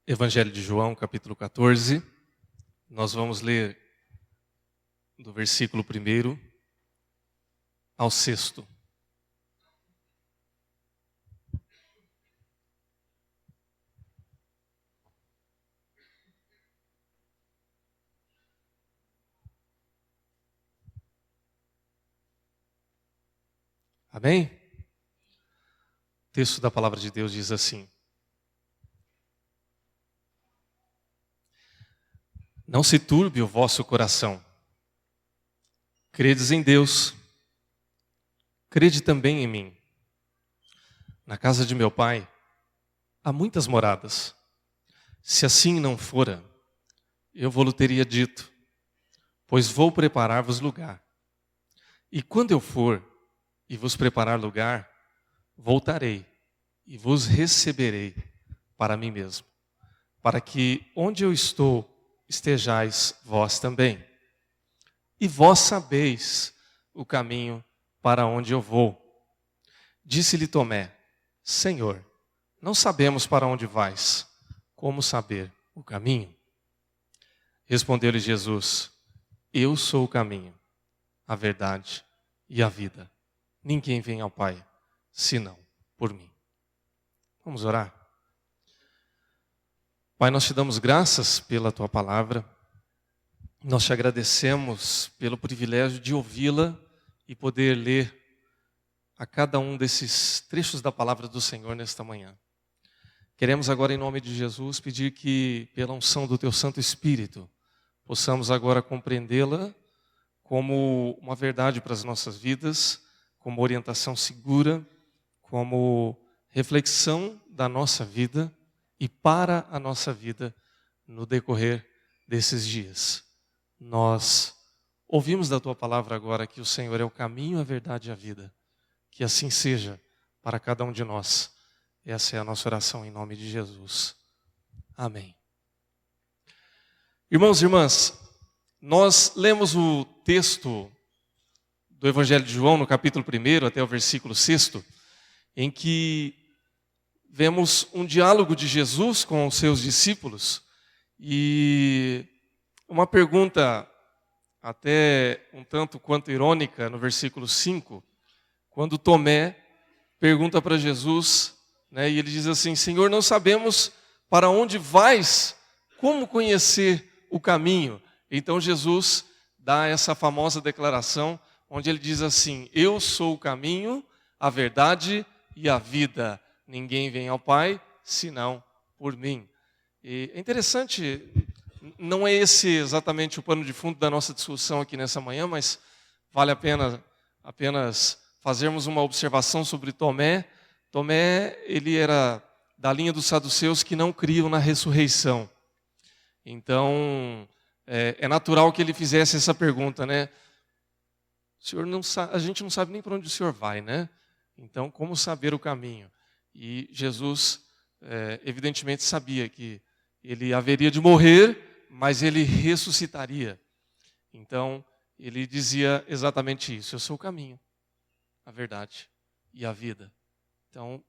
Evangelho de João, capítulo 14. Nós vamos ler do versículo 1 ao 6. Amém? O texto da palavra de Deus diz assim: Não se turbe o vosso coração. Credes em Deus, crede também em mim. Na casa de meu Pai há muitas moradas. Se assim não fora, eu vou-lhe teria dito, pois vou preparar-vos lugar. E quando eu for e vos preparar lugar, voltarei e vos receberei para mim mesmo, para que onde eu estou estejais vós também. E vós sabeis o caminho para onde eu vou. Disse-lhe Tomé: Senhor, não sabemos para onde vais. Como saber o caminho? Respondeu-lhe Jesus: Eu sou o caminho, a verdade e a vida. Ninguém vem ao Pai, senão por mim. Vamos orar? Pai, nós te damos graças pela tua palavra. Nós te agradecemos pelo privilégio de ouvi-la e poder ler a cada um desses trechos da palavra do Senhor nesta manhã. Queremos agora, em nome de Jesus, pedir que, pela unção do teu Santo Espírito, possamos agora compreendê-la como uma verdade para as nossas vidas, como orientação segura, como reflexão da nossa vida e para a nossa vida no decorrer desses dias. Nós ouvimos da tua palavra agora que o Senhor é o caminho, a verdade e a vida. Que assim seja para cada um de nós. Essa é a nossa oração em nome de Jesus. Amém. Irmãos e irmãs, nós lemos o texto do Evangelho de João, no capítulo 1 até o versículo 6, em que vemos um diálogo de Jesus com os seus discípulos e uma pergunta até um tanto quanto irônica no versículo 5, quando Tomé pergunta para Jesus, e ele diz assim: Senhor, não sabemos para onde vais, como conhecer o caminho? Então Jesus dá essa famosa declaração, onde ele diz assim: Eu sou o caminho, a verdade e a vida. Ninguém vem ao Pai, senão por mim. E é interessante, não é esse exatamente o pano de fundo da nossa discussão aqui nessa manhã, mas vale a pena apenas fazermos uma observação sobre Tomé. Tomé, ele era da linha dos saduceus que não criam na ressurreição. Então, é natural que ele fizesse essa pergunta, O Senhor não sabe, a gente não sabe nem para onde o Senhor vai, Então, como saber o caminho? E Jesus, evidentemente, sabia que ele haveria de morrer, mas ele ressuscitaria. Então, ele dizia exatamente isso: eu sou o caminho, a verdade e a vida. Então,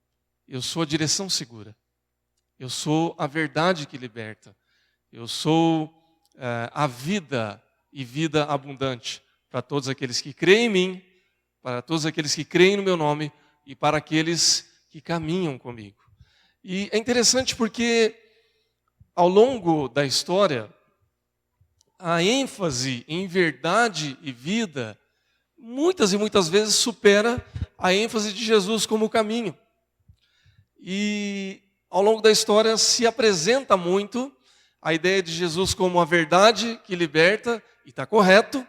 eu sou a direção segura. Eu sou a verdade que liberta. Eu sou a vida e vida abundante para todos aqueles que creem em mim, para todos aqueles que creem no meu nome e para aqueles que caminham comigo. E é interessante porque ao longo da história, a ênfase em verdade e vida muitas e muitas vezes supera a ênfase de Jesus como caminho. E ao longo da história se apresenta muito a ideia de Jesus como a verdade que liberta, e está correto.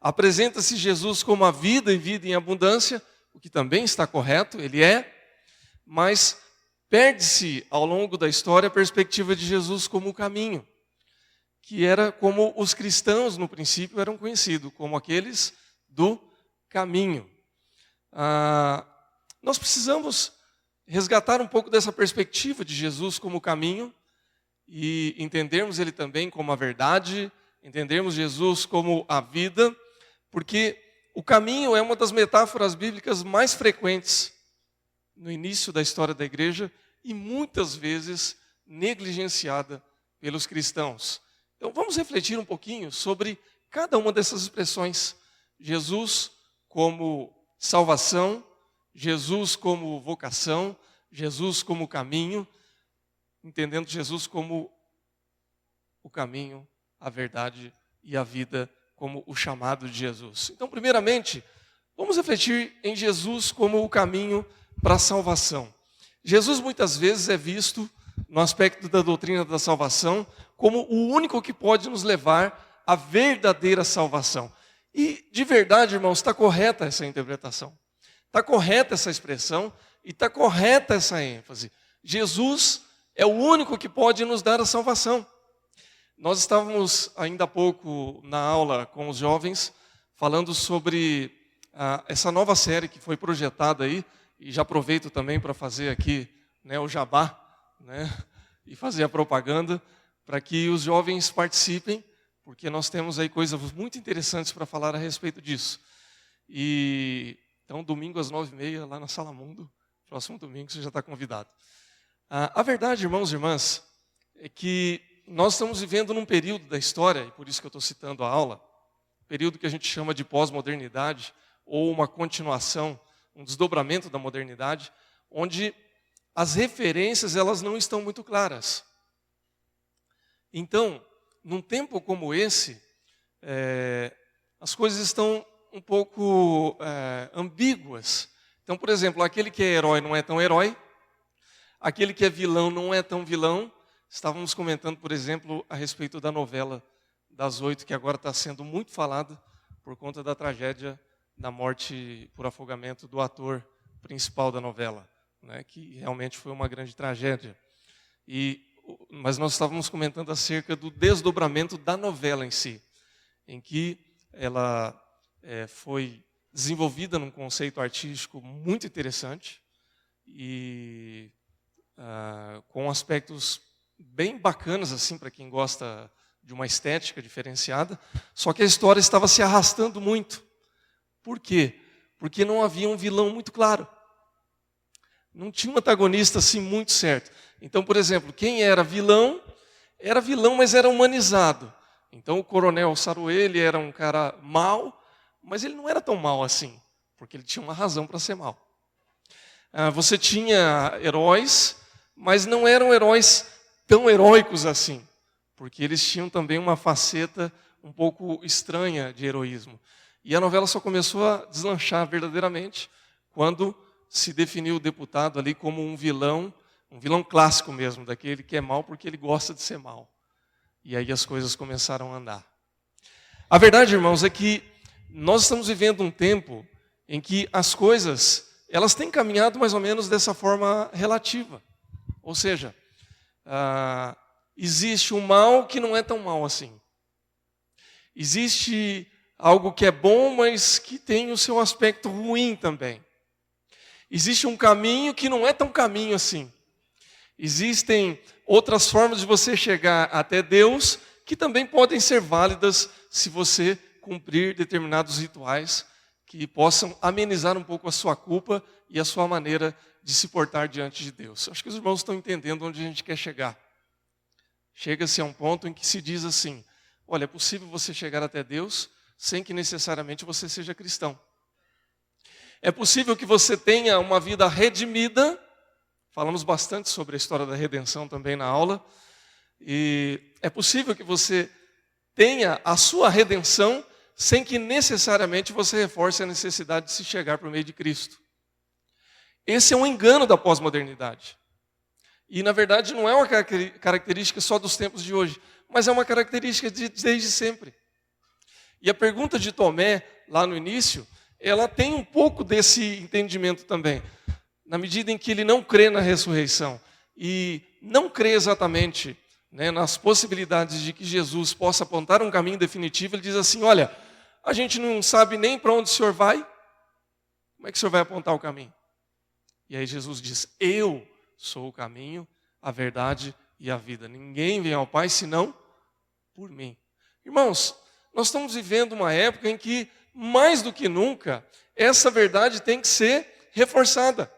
Apresenta-se Jesus como a vida e vida em abundância, o que também está correto, ele é. Mas perde-se ao longo da história a perspectiva de Jesus como o caminho, que era como os cristãos no princípio eram conhecidos, como aqueles do caminho. Nós precisamos resgatar um pouco dessa perspectiva de Jesus como caminho e entendermos ele também como a verdade, entendermos Jesus como a vida, porque o caminho é uma das metáforas bíblicas mais frequentes no início da história da igreja e muitas vezes negligenciada pelos cristãos. Então vamos refletir um pouquinho sobre cada uma dessas expressões. Jesus como salvação, Jesus como vocação, Jesus como caminho, entendendo Jesus como o caminho, a verdade e a vida, como o chamado de Jesus. Então, primeiramente, vamos refletir em Jesus como o caminho para a salvação. Jesus muitas vezes é visto, no aspecto da doutrina da salvação, como o único que pode nos levar à verdadeira salvação. E, de verdade, irmãos, está correta essa interpretação. Está correta essa expressão e está correta essa ênfase. Jesus é o único que pode nos dar a salvação. Nós estávamos ainda há pouco na aula com os jovens, falando sobre essa nova série que foi projetada aí, e já aproveito também para fazer aqui, né, o jabá, né, e fazer a propaganda, para que os jovens participem, porque nós temos aí coisas muito interessantes para falar a respeito disso. E então, domingo às 9h30, lá na Sala Mundo, próximo domingo você já está convidado. A verdade, irmãos e irmãs, é que nós estamos vivendo num período da história, e por isso que eu estou citando a aula, período que a gente chama de pós-modernidade, ou uma continuação, um desdobramento da modernidade, onde as referências elas não estão muito claras. Então, num tempo como esse, as coisas estão um pouco ambíguas. Então, por exemplo, aquele que é herói não é tão herói, aquele que é vilão não é tão vilão. Estávamos comentando, por exemplo, a respeito da novela das 8, que agora está sendo muito falada por conta da tragédia da morte por afogamento do ator principal da novela, né, que realmente foi uma grande tragédia. Mas nós estávamos comentando acerca do desdobramento da novela em si, em que ela foi desenvolvida num conceito artístico muito interessante e com aspectos bem bacanas assim para quem gosta de uma estética diferenciada, só que a história estava se arrastando muito. Por quê? Porque não havia um vilão muito claro. Não tinha um antagonista assim muito certo. Então, por exemplo, quem era vilão, mas era humanizado. Então o coronel Saruê, ele era um cara mau, mas ele não era tão mau assim, porque ele tinha uma razão para ser mau. Você tinha heróis, mas não eram heróis tão heróicos assim, porque eles tinham também uma faceta um pouco estranha de heroísmo. E a novela só começou a deslanchar verdadeiramente quando se definiu o deputado ali como um vilão clássico mesmo, daquele que é mau porque ele gosta de ser mau. E aí as coisas começaram a andar. A verdade, irmãos, é que nós estamos vivendo um tempo em que as coisas, elas têm caminhado mais ou menos dessa forma relativa. Ou seja, existe um mal que não é tão mal assim. Existe algo que é bom, mas que tem o seu aspecto ruim também. Existe um caminho que não é tão caminho assim. Existem outras formas de você chegar até Deus que também podem ser válidas se você cumprir determinados rituais que possam amenizar um pouco a sua culpa e a sua maneira de se portar diante de Deus. Acho que os irmãos estão entendendo onde a gente quer chegar. Chega-se a um ponto em que se diz assim, olha, é possível você chegar até Deus sem que necessariamente você seja cristão. É possível que você tenha uma vida redimida, falamos bastante sobre a história da redenção também na aula, e é possível que você tenha a sua redenção sem que necessariamente você reforce a necessidade de se chegar por meio de Cristo. Esse é um engano da pós-modernidade. E, na verdade, não é uma característica só dos tempos de hoje, mas é uma característica desde sempre. E a pergunta de Tomé, lá no início, ela tem um pouco desse entendimento também, na medida em que ele não crê na ressurreição e não crê exatamente, né, nas possibilidades de que Jesus possa apontar um caminho definitivo. Ele diz assim, olha, a gente não sabe nem para onde o Senhor vai, como é que o Senhor vai apontar o caminho? E aí Jesus diz, eu sou o caminho, a verdade e a vida. Ninguém vem ao Pai senão por mim. Irmãos, nós estamos vivendo uma época em que, mais do que nunca, essa verdade tem que ser reforçada.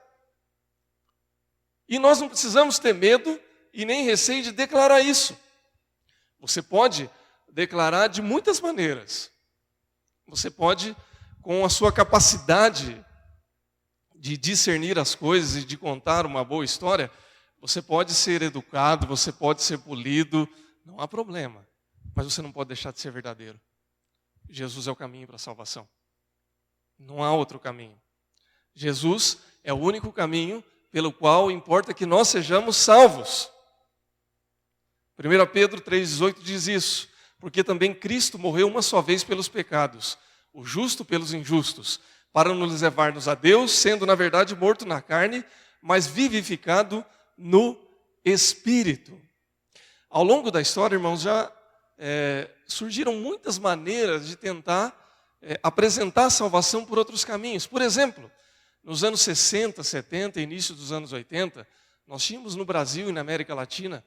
E nós não precisamos ter medo e nem receie de declarar isso. Você pode declarar de muitas maneiras. Você pode, com a sua capacidade de discernir as coisas e de contar uma boa história, você pode ser educado, você pode ser polido, não há problema. Mas você não pode deixar de ser verdadeiro. Jesus é o caminho para a salvação. Não há outro caminho. Jesus é o único caminho pelo qual importa que nós sejamos salvos. 1 Pedro 3,18 diz isso. Porque também Cristo morreu uma só vez pelos pecados, o justo pelos injustos, para nos levar-nos a Deus, sendo na verdade morto na carne, mas vivificado no Espírito. Ao longo da história, irmãos, já surgiram muitas maneiras de tentar apresentar a salvação por outros caminhos. Por exemplo, nos anos 60, 70, início dos anos 80, nós tínhamos no Brasil e na América Latina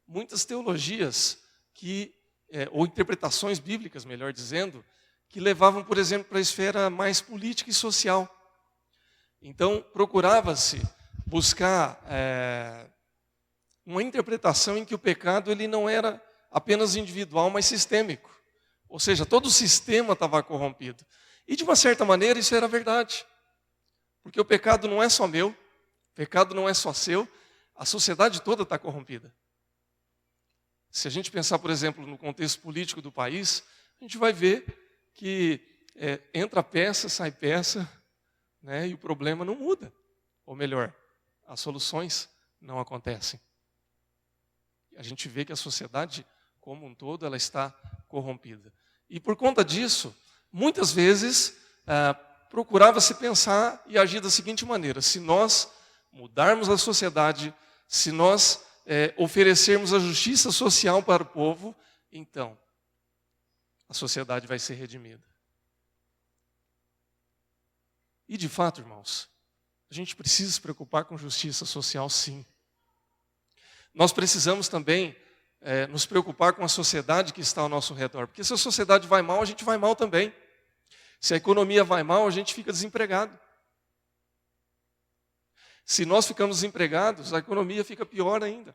muitas teologias ou interpretações bíblicas, melhor dizendo, que levavam, por exemplo, para a esfera mais política e social. Então, procurava-se buscar uma interpretação em que o pecado ele não era apenas individual, mas sistêmico. Ou seja, todo o sistema estava corrompido. E, de uma certa maneira, isso era verdade. Porque o pecado não é só meu, o pecado não é só seu, a sociedade toda está corrompida. Se a gente pensar, por exemplo, no contexto político do país, a gente vai ver que entra peça, sai peça, né, e o problema não muda. Ou melhor, as soluções não acontecem. A gente vê que a sociedade, como um todo, ela está corrompida. E por conta disso, muitas vezes, procurava-se pensar e agir da seguinte maneira: se nós mudarmos a sociedade, se nós oferecermos a justiça social para o povo, então a sociedade vai ser redimida. E de fato, irmãos, a gente precisa se preocupar com justiça social, sim. Nós precisamos também nos preocupar com a sociedade que está ao nosso redor, porque se a sociedade vai mal, a gente vai mal também. Se a economia vai mal, a gente fica desempregado. Se nós ficamos desempregados, a economia fica pior ainda.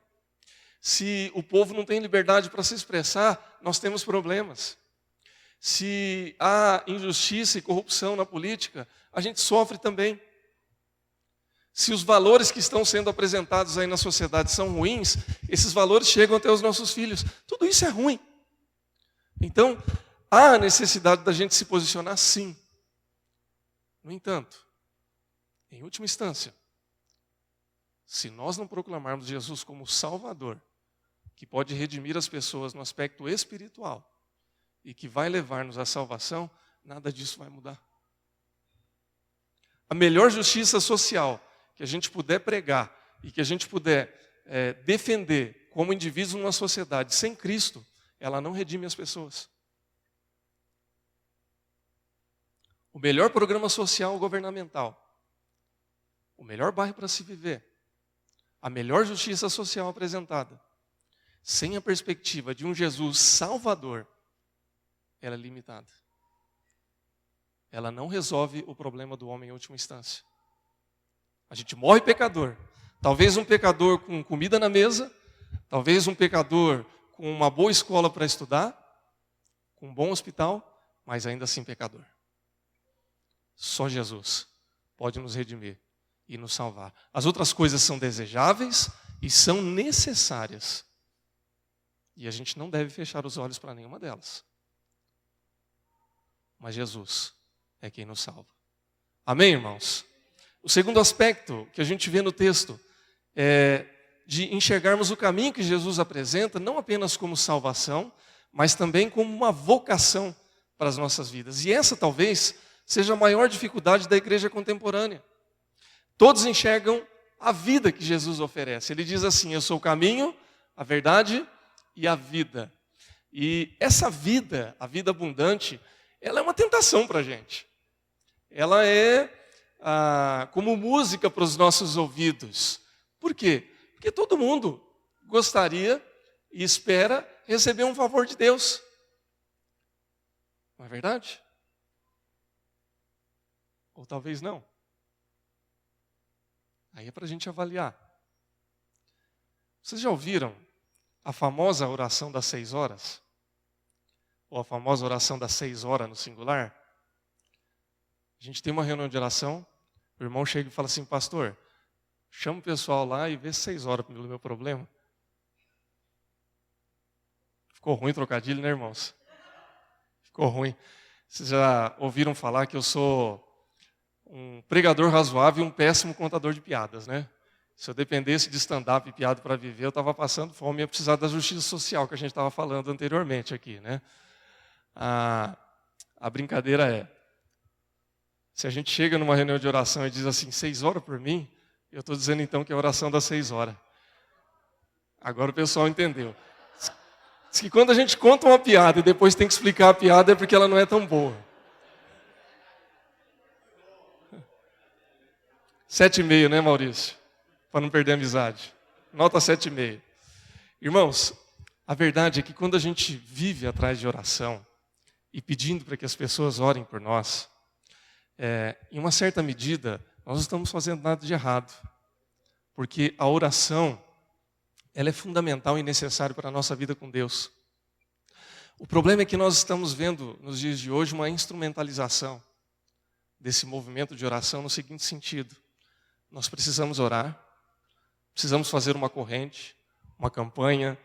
Se o povo não tem liberdade para se expressar, nós temos problemas. Se há injustiça e corrupção na política, a gente sofre também. Se os valores que estão sendo apresentados aí na sociedade são ruins, esses valores chegam até os nossos filhos. Tudo isso é ruim. Então, há a necessidade da gente se posicionar, sim. No entanto, em última instância, se nós não proclamarmos Jesus como Salvador, que pode redimir as pessoas no aspecto espiritual e que vai levar-nos à salvação, nada disso vai mudar. A melhor justiça social que a gente puder pregar e que a gente puder defender como indivíduo numa sociedade sem Cristo, ela não redime as pessoas. O melhor programa social governamental, o melhor bairro para se viver, a melhor justiça social apresentada, sem a perspectiva de um Jesus Salvador, ela é limitada. Ela não resolve o problema do homem em última instância. A gente morre pecador. Talvez um pecador com comida na mesa, talvez um pecador com uma boa escola para estudar, com um bom hospital, mas ainda assim pecador. Só Jesus pode nos redimir e nos salvar. As outras coisas são desejáveis e são necessárias. E a gente não deve fechar os olhos para nenhuma delas. Mas Jesus é quem nos salva. Amém, irmãos? O segundo aspecto que a gente vê no texto é de enxergarmos o caminho que Jesus apresenta, não apenas como salvação, mas também como uma vocação para as nossas vidas. E essa talvez seja a maior dificuldade da igreja contemporânea. Todos enxergam a vida que Jesus oferece. Ele diz assim: eu sou o caminho, a verdade e a vida. E essa vida, a vida abundante, ela é uma tentação para a gente. Ela é como música para os nossos ouvidos. Por quê? Porque todo mundo gostaria e espera receber um favor de Deus. Não é verdade? Ou talvez não. Aí é para a gente avaliar. Vocês já ouviram a famosa oração das 6 horas? Ou a famosa oração das 6 horas no singular? A gente tem uma reunião de oração, o irmão chega e fala assim, pastor, chama o pessoal lá e vê 6 horas pelo meu problema. Ficou ruim o trocadilho, né, irmãos? Ficou ruim. Vocês já ouviram falar que eu sou um pregador razoável e um péssimo contador de piadas, né? Se eu dependesse de stand-up e piada para viver, eu estava passando fome e ia precisar da justiça social que a gente estava falando anteriormente aqui, né? A brincadeira é, se a gente chega numa reunião de oração e diz assim, 6 horas por mim, eu estou dizendo então que é a oração das 6 horas. Agora o pessoal entendeu. Diz que quando a gente conta uma piada e depois tem que explicar a piada é porque ela não é tão boa. 7,5, né, Maurício? Para não perder a amizade. Nota 7,5. Irmãos, a verdade é que quando a gente vive atrás de oração e pedindo para que as pessoas orem por nós, em uma certa medida, nós não estamos fazendo nada de errado. Porque a oração, ela é fundamental e necessária para a nossa vida com Deus. O problema é que nós estamos vendo, nos dias de hoje, uma instrumentalização desse movimento de oração no seguinte sentido. Nós precisamos orar, precisamos fazer uma corrente, uma campanha,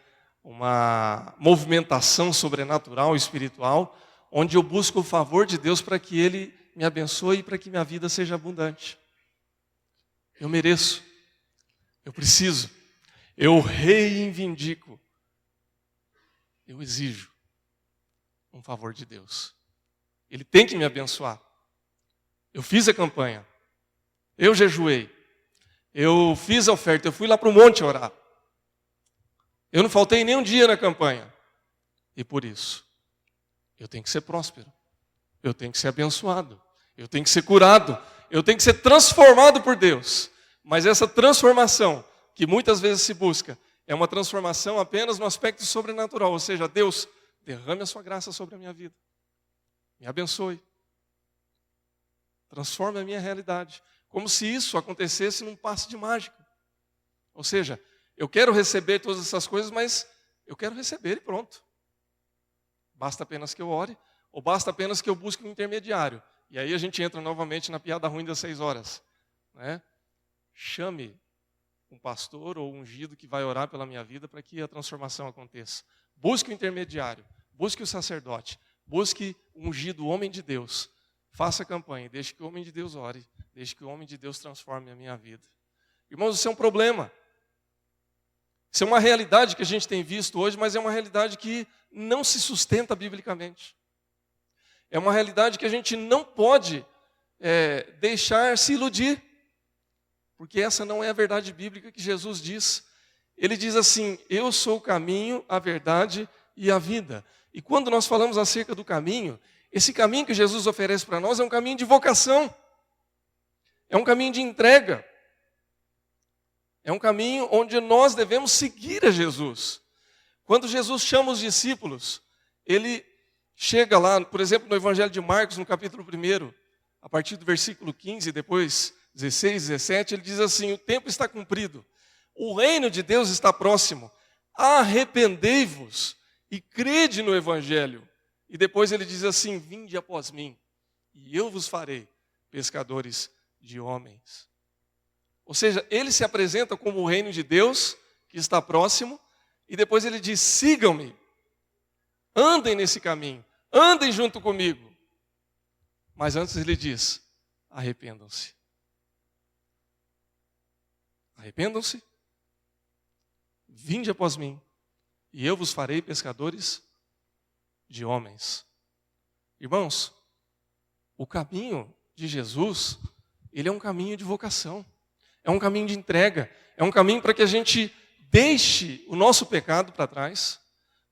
uma movimentação sobrenatural, espiritual, onde eu busco o favor de Deus para que Ele me abençoe e para que minha vida seja abundante. Eu mereço, eu preciso, eu reivindico, eu exijo um favor de Deus. Ele tem que me abençoar. Eu fiz a campanha, eu jejuei, eu fiz a oferta, eu fui lá para o monte orar. Eu não faltei nem um dia na campanha. E por isso, eu tenho que ser próspero, eu tenho que ser abençoado, eu tenho que ser curado, eu tenho que ser transformado por Deus. Mas essa transformação, que muitas vezes se busca, é uma transformação apenas no aspecto sobrenatural. Ou seja, Deus, derrame a sua graça sobre a minha vida. Me abençoe. Transforme a minha realidade. Como se isso acontecesse num passe de mágica. Ou seja, eu quero receber todas essas coisas, mas eu quero receber e pronto. Basta apenas que eu ore, ou basta apenas que eu busque um intermediário. E aí a gente entra novamente na piada ruim das 6 horas. Né? Chame um pastor ou um ungido que vai orar pela minha vida para que a transformação aconteça. Busque o intermediário, busque o sacerdote, busque o ungido, o homem de Deus. Faça campanha, deixe que o homem de Deus ore, deixe que o homem de Deus transforme a minha vida. Irmãos, isso é um problema. Isso é uma realidade que a gente tem visto hoje, mas é uma realidade que não se sustenta biblicamente. É uma realidade que a gente não pode deixar se iludir. Porque essa não é a verdade bíblica que Jesus diz. Ele diz assim, eu sou o caminho, a verdade e a vida. E quando nós falamos acerca do caminho, esse caminho que Jesus oferece para nós é um caminho de vocação. É um caminho de entrega. É um caminho onde nós devemos seguir a Jesus. Quando Jesus chama os discípulos, ele chega lá, por exemplo, no Evangelho de Marcos, no capítulo 1, a partir do versículo 15, depois 16, 17, ele diz assim, o tempo está cumprido, o reino de Deus está próximo, arrependei-vos e crede no Evangelho. E depois ele diz assim, vinde após mim, e eu vos farei pescadores de homens. Ou seja, ele se apresenta como o reino de Deus, que está próximo, e depois ele diz, sigam-me, andem nesse caminho, andem junto comigo. Mas antes ele diz, arrependam-se. Arrependam-se, vinde após mim, e eu vos farei pescadores de homens. Irmãos, o caminho de Jesus, ele é um caminho de vocação, é um caminho de entrega, é um caminho para que a gente deixe o nosso pecado para trás,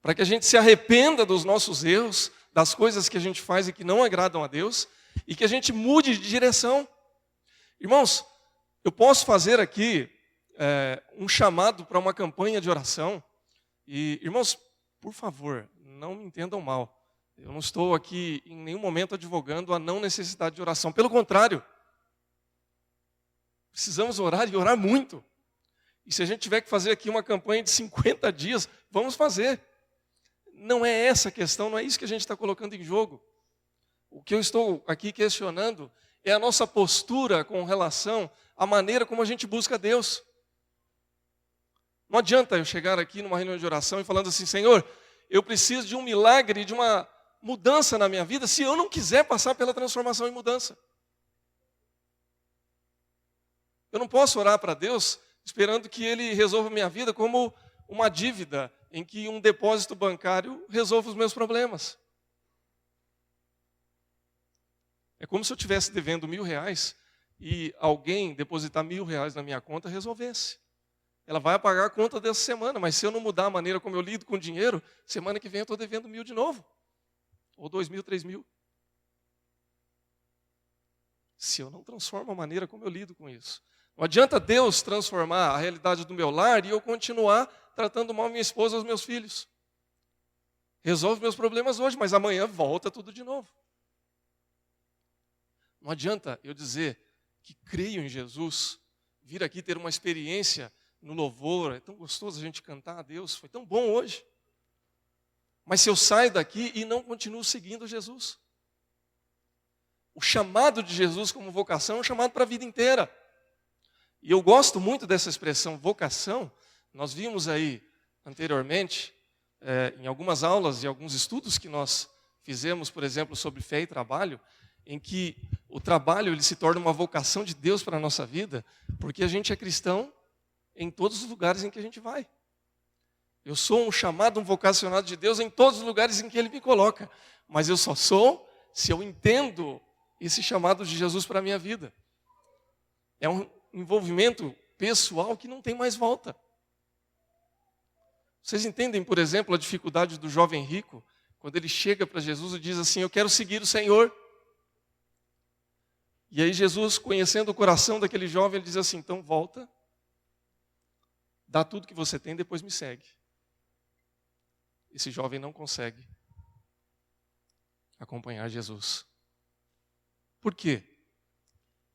para que a gente se arrependa dos nossos erros, das coisas que a gente faz e que não agradam a Deus, e que a gente mude de direção. Irmãos, eu posso fazer aqui um chamado para uma campanha de oração, e irmãos, por favor, não me entendam mal, eu não estou aqui em nenhum momento advogando a não necessidade de oração, pelo contrário, precisamos orar e orar muito. E se a gente tiver que fazer aqui uma campanha de 50 dias, vamos fazer. Não é essa a questão, não é isso que a gente está colocando em jogo. O que eu estou aqui questionando é a nossa postura com relação à maneira como a gente busca Deus. Não adianta eu chegar aqui numa reunião de oração e falando assim, Senhor, eu preciso de um milagre, de uma mudança na minha vida, se eu não quiser passar pela transformação e mudança. Eu não posso orar para Deus esperando que Ele resolva a minha vida como uma dívida em que um depósito bancário resolva os meus problemas. É como se eu estivesse devendo R$1.000 e alguém depositar R$1.000 na minha conta resolvesse. Ela vai pagar a conta dessa semana, mas se eu não mudar a maneira como eu lido com o dinheiro, semana que vem eu estou devendo 1.000 de novo. Ou 2.000, 3.000. Se eu não transformo a maneira como eu lido com isso. Não adianta Deus transformar a realidade do meu lar e eu continuar tratando mal minha esposa e os meus filhos. Resolve meus problemas hoje, mas amanhã volta tudo de novo. Não adianta eu dizer que creio em Jesus, vir aqui ter uma experiência no louvor, é tão gostoso a gente cantar a Deus, foi tão bom hoje. Mas se eu saio daqui e não continuo seguindo Jesus. O chamado de Jesus como vocação é um chamado para a vida inteira. E eu gosto muito dessa expressão vocação. Nós vimos aí anteriormente, em algumas aulas e alguns estudos que nós fizemos, por exemplo, sobre fé e trabalho, em que o trabalho ele se torna uma vocação de Deus para a nossa vida, porque a gente é cristão em todos os lugares em que a gente vai. Eu sou um chamado, um vocacionado de Deus em todos os lugares em que Ele me coloca. Mas eu só sou se eu entendo esse chamado de Jesus para a minha vida. É um envolvimento pessoal que não tem mais volta. Vocês entendem, por exemplo, a dificuldade do jovem rico, quando ele chega para Jesus e diz assim, eu quero seguir o Senhor. E aí Jesus, conhecendo o coração daquele jovem, ele diz assim, então volta, dá tudo que você tem, depois me segue. Esse jovem não consegue acompanhar Jesus. Por quê?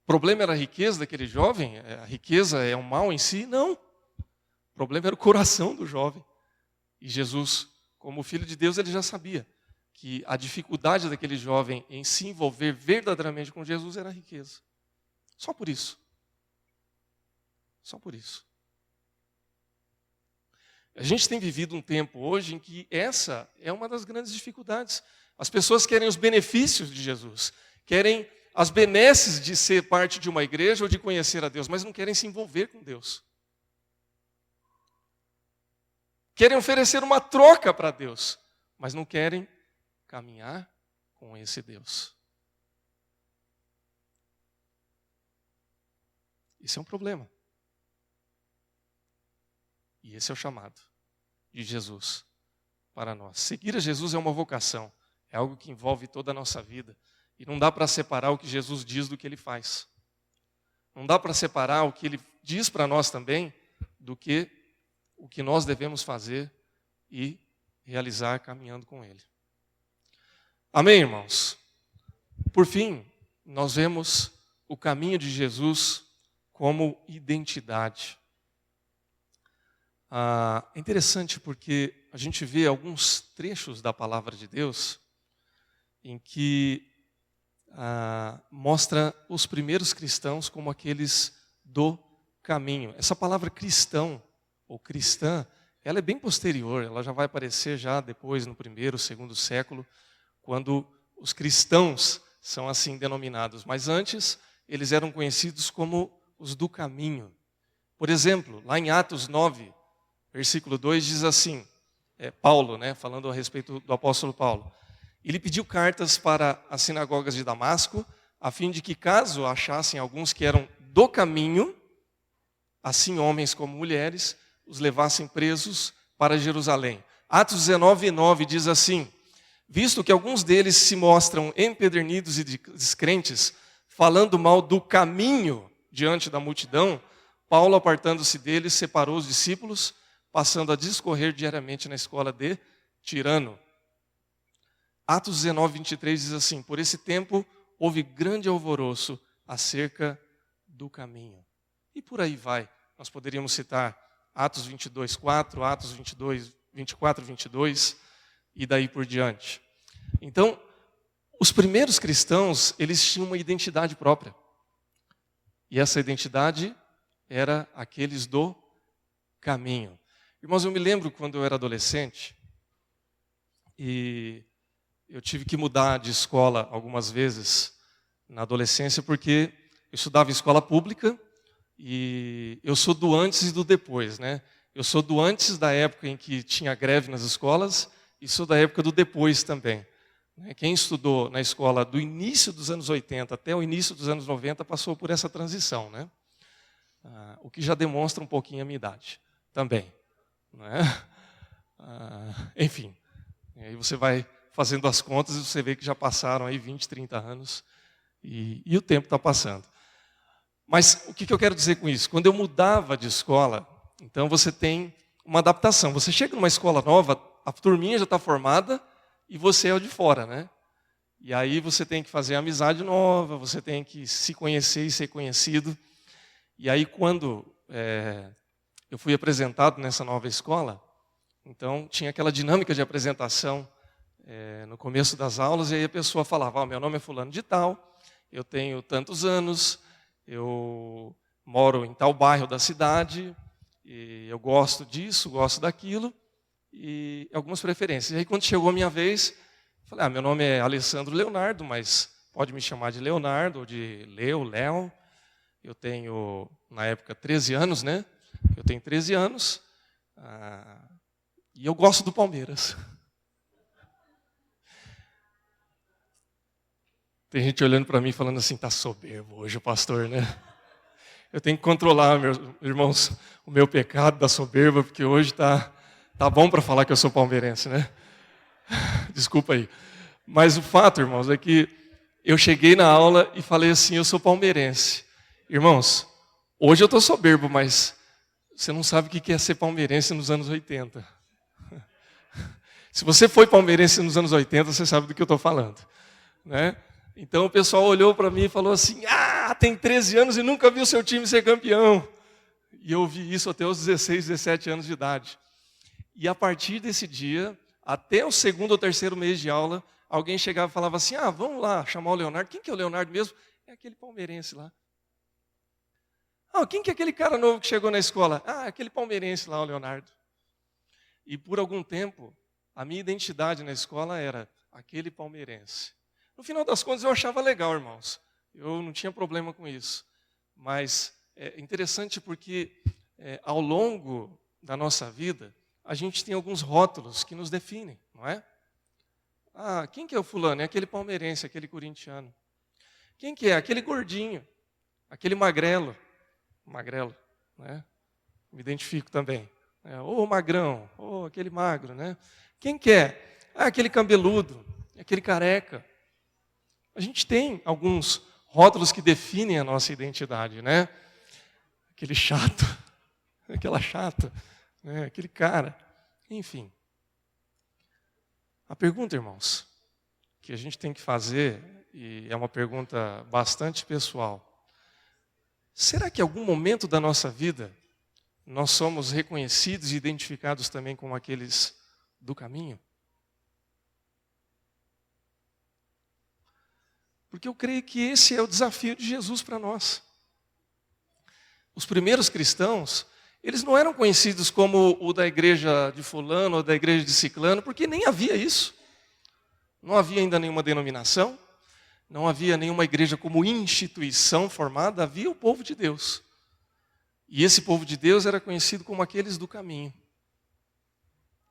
O problema era a riqueza daquele jovem? A riqueza é um mal em si? Não. O problema era o coração do jovem. E Jesus, como filho de Deus, ele já sabia que a dificuldade daquele jovem em se envolver verdadeiramente com Jesus era a riqueza. Só por isso. Só por isso. A gente tem vivido um tempo hoje em que essa é uma das grandes dificuldades. As pessoas querem os benefícios de Jesus, querem as benesses de ser parte de uma igreja ou de conhecer a Deus, mas não querem se envolver com Deus. Querem oferecer uma troca para Deus, mas não querem caminhar com esse Deus. Esse é um problema. E esse é o chamado de Jesus para nós. Seguir a Jesus é uma vocação, é algo que envolve toda a nossa vida. E não dá para separar o que Jesus diz do que Ele faz. Não dá para separar o que Ele diz para nós também do que o que nós devemos fazer e realizar caminhando com Ele. Amém, irmãos? Por fim, nós vemos o caminho de Jesus como identidade. É interessante porque a gente vê alguns trechos da palavra de Deus em que mostra os primeiros cristãos como aqueles do caminho. Essa palavra cristão ou cristã, ela é bem posterior, ela já vai aparecer já depois no primeiro, segundo século, quando os cristãos são assim denominados. Mas antes, eles eram conhecidos como os do caminho. Por exemplo, lá em Atos 9, versículo 2 diz assim, Paulo, falando a respeito do apóstolo Paulo. Ele pediu cartas para as sinagogas de Damasco, a fim de que, caso achassem alguns que eram do caminho, assim homens como mulheres, os levassem presos para Jerusalém. Atos 19, 9 diz assim, visto que alguns deles se mostram empedernidos e descrentes, falando mal do caminho diante da multidão, Paulo, apartando-se deles, separou os discípulos, passando a discorrer diariamente na escola de Tirano. Atos 19, 23 diz assim, por esse tempo houve grande alvoroço acerca do caminho. E por aí vai, Nós poderíamos citar Atos 22:4, Atos 24:22 e daí por diante. Então, os primeiros cristãos, eles tinham uma identidade própria. E essa identidade era aqueles do caminho. Irmãos, eu me lembro quando eu era adolescente e eu tive que mudar de escola algumas vezes na adolescência porque eu estudava em escola pública e eu sou do antes e do depois, né? Eu sou do antes da época em que tinha greve nas escolas e sou da época do depois também. Quem estudou na escola do início dos anos 80 até o início dos anos 90 passou por essa transição, né? O que já demonstra um pouquinho a minha idade também. Né? Enfim, aí você vai fazendo as contas e você vê que já passaram aí 20, 30 anos e o tempo está passando. Mas o que eu quero dizer com isso? Quando eu mudava de escola, então você tem uma adaptação. Você chega numa escola nova, a turminha já está formada e você é o de fora, né? E aí você tem que fazer amizade nova, você tem que se conhecer e ser conhecido. E aí quando eu fui apresentado nessa nova escola, então tinha aquela dinâmica de apresentação no começo das aulas, e aí a pessoa falava, meu nome é fulano de tal, eu tenho tantos anos, eu moro em tal bairro da cidade, e eu gosto disso, gosto daquilo, e algumas preferências. E aí quando chegou a minha vez, eu falei, meu nome é Alessandro Leonardo, mas pode me chamar de Leonardo, ou de Léo. Eu tenho, na época, 13 anos, né? Eu tenho 13 anos, e eu gosto do Palmeiras. Tem gente olhando para mim falando assim, tá soberbo hoje o pastor, né? Eu tenho que controlar, meus irmãos, o meu pecado da soberba, porque hoje tá bom para falar que eu sou palmeirense, né? Desculpa aí. Mas o fato, irmãos, é que eu cheguei na aula e falei assim, eu sou palmeirense. Irmãos, hoje eu estou soberbo, mas você não sabe o que é ser palmeirense nos anos 80. Se você foi palmeirense nos anos 80, você sabe do que eu estou falando. Né? Então o pessoal olhou para mim e falou assim, tem 13 anos e nunca viu seu time ser campeão. E eu ouvi isso até os 16, 17 anos de idade. E a partir desse dia, até o segundo ou terceiro mês de aula, alguém chegava e falava assim, vamos lá chamar o Leonardo. Quem que é o Leonardo mesmo? É aquele palmeirense lá. Quem que é aquele cara novo que chegou na escola? Aquele palmeirense lá, o Leonardo. E por algum tempo, a minha identidade na escola era aquele palmeirense. No final das contas, eu achava legal, irmãos. Eu não tinha problema com isso. Mas é interessante porque ao longo da nossa vida, a gente tem alguns rótulos que nos definem, não é? Quem que é o fulano? É aquele palmeirense, aquele corintiano. Quem que é? Aquele gordinho, aquele magrelo, né? Me identifico também. Ou magrão, ou aquele magro, né? Quem que é? Aquele cabeludo, aquele careca. A gente tem alguns rótulos que definem a nossa identidade, né? Aquele chato, aquela chata, né? Aquele cara, enfim. A pergunta, irmãos, que a gente tem que fazer, e é uma pergunta bastante pessoal, será que em algum momento da nossa vida nós somos reconhecidos e identificados também como aqueles do caminho? Porque eu creio que esse é o desafio de Jesus para nós. Os primeiros cristãos, eles não eram conhecidos como o da igreja de fulano ou da igreja de ciclano, porque nem havia isso. Não havia ainda nenhuma denominação, não havia nenhuma igreja como instituição formada, havia o povo de Deus. E esse povo de Deus era conhecido como aqueles do caminho.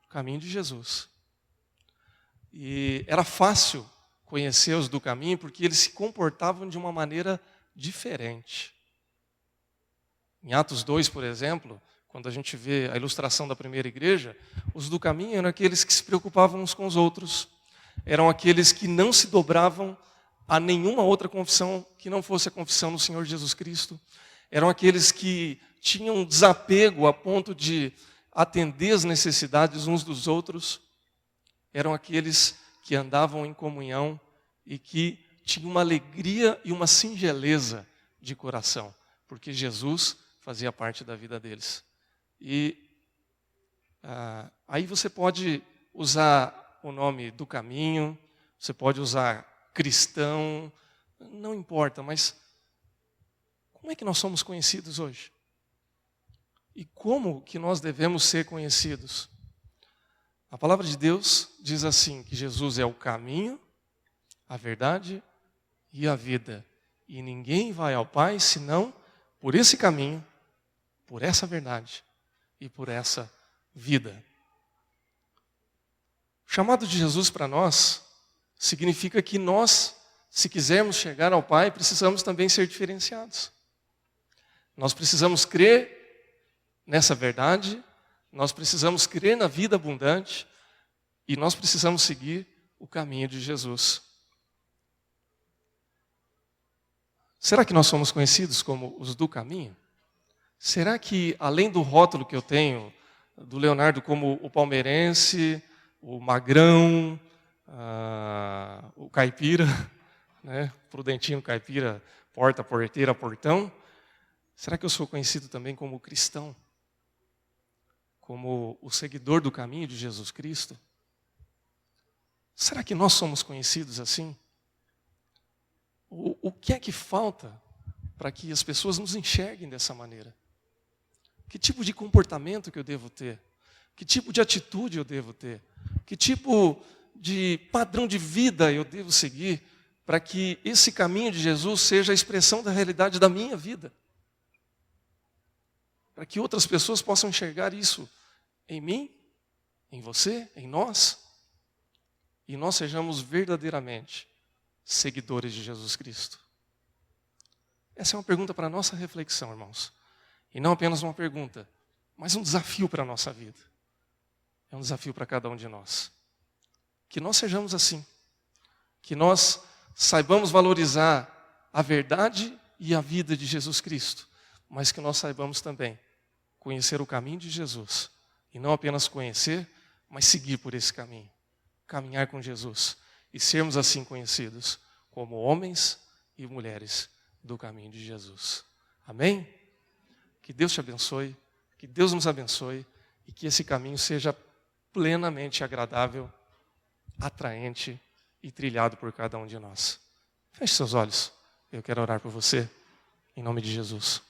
O caminho de Jesus. E era fácil conhecer os do caminho porque eles se comportavam de uma maneira diferente. Em Atos 2, por exemplo, quando a gente vê a ilustração da primeira igreja, os do caminho eram aqueles que se preocupavam uns com os outros. Eram aqueles que não se dobravam a nenhuma outra confissão que não fosse a confissão do Senhor Jesus Cristo. Eram aqueles que tinham um desapego a ponto de atender as necessidades uns dos outros. Eram aqueles que andavam em comunhão e que tinham uma alegria e uma singeleza de coração, porque Jesus fazia parte da vida deles. E aí você pode usar o nome do caminho, você pode usar cristão, não importa, mas como é que nós somos conhecidos hoje? E como que nós devemos ser conhecidos? A palavra de Deus diz assim, que Jesus é o caminho, a verdade e a vida. E ninguém vai ao Pai senão por esse caminho, por essa verdade e por essa vida. O chamado de Jesus para nós significa que nós, se quisermos chegar ao Pai, precisamos também ser diferenciados. Nós precisamos crer nessa verdade, nós precisamos crer na vida abundante e nós precisamos seguir o caminho de Jesus. Será que nós somos conhecidos como os do caminho? Será que, além do rótulo que eu tenho, do Leonardo como o palmeirense, o magrão, o caipira, né? Prudentinho caipira, porta, porteira, portão, será que eu sou conhecido também como cristão? Como o seguidor do caminho de Jesus Cristo? Será que nós somos conhecidos assim? O que é que falta para que as pessoas nos enxerguem dessa maneira? Que tipo de comportamento que eu devo ter? Que tipo de atitude eu devo ter? Que tipo de padrão de vida eu devo seguir para que esse caminho de Jesus seja a expressão da realidade da minha vida? Para que outras pessoas possam enxergar isso em mim, em você, em nós, e nós sejamos verdadeiramente seguidores de Jesus Cristo. Essa é uma pergunta para a nossa reflexão, irmãos. E não apenas uma pergunta, mas um desafio para a nossa vida. É um desafio para cada um de nós. Que nós sejamos assim. Que nós saibamos valorizar a verdade e a vida de Jesus Cristo. Mas que nós saibamos também conhecer o caminho de Jesus. E não apenas conhecer, mas seguir por esse caminho. Caminhar com Jesus. E sermos assim conhecidos como homens e mulheres do caminho de Jesus. Amém? Que Deus te abençoe, que Deus nos abençoe e que esse caminho seja plenamente agradável, atraente e trilhado por cada um de nós. Feche seus olhos, eu quero orar por você, em nome de Jesus.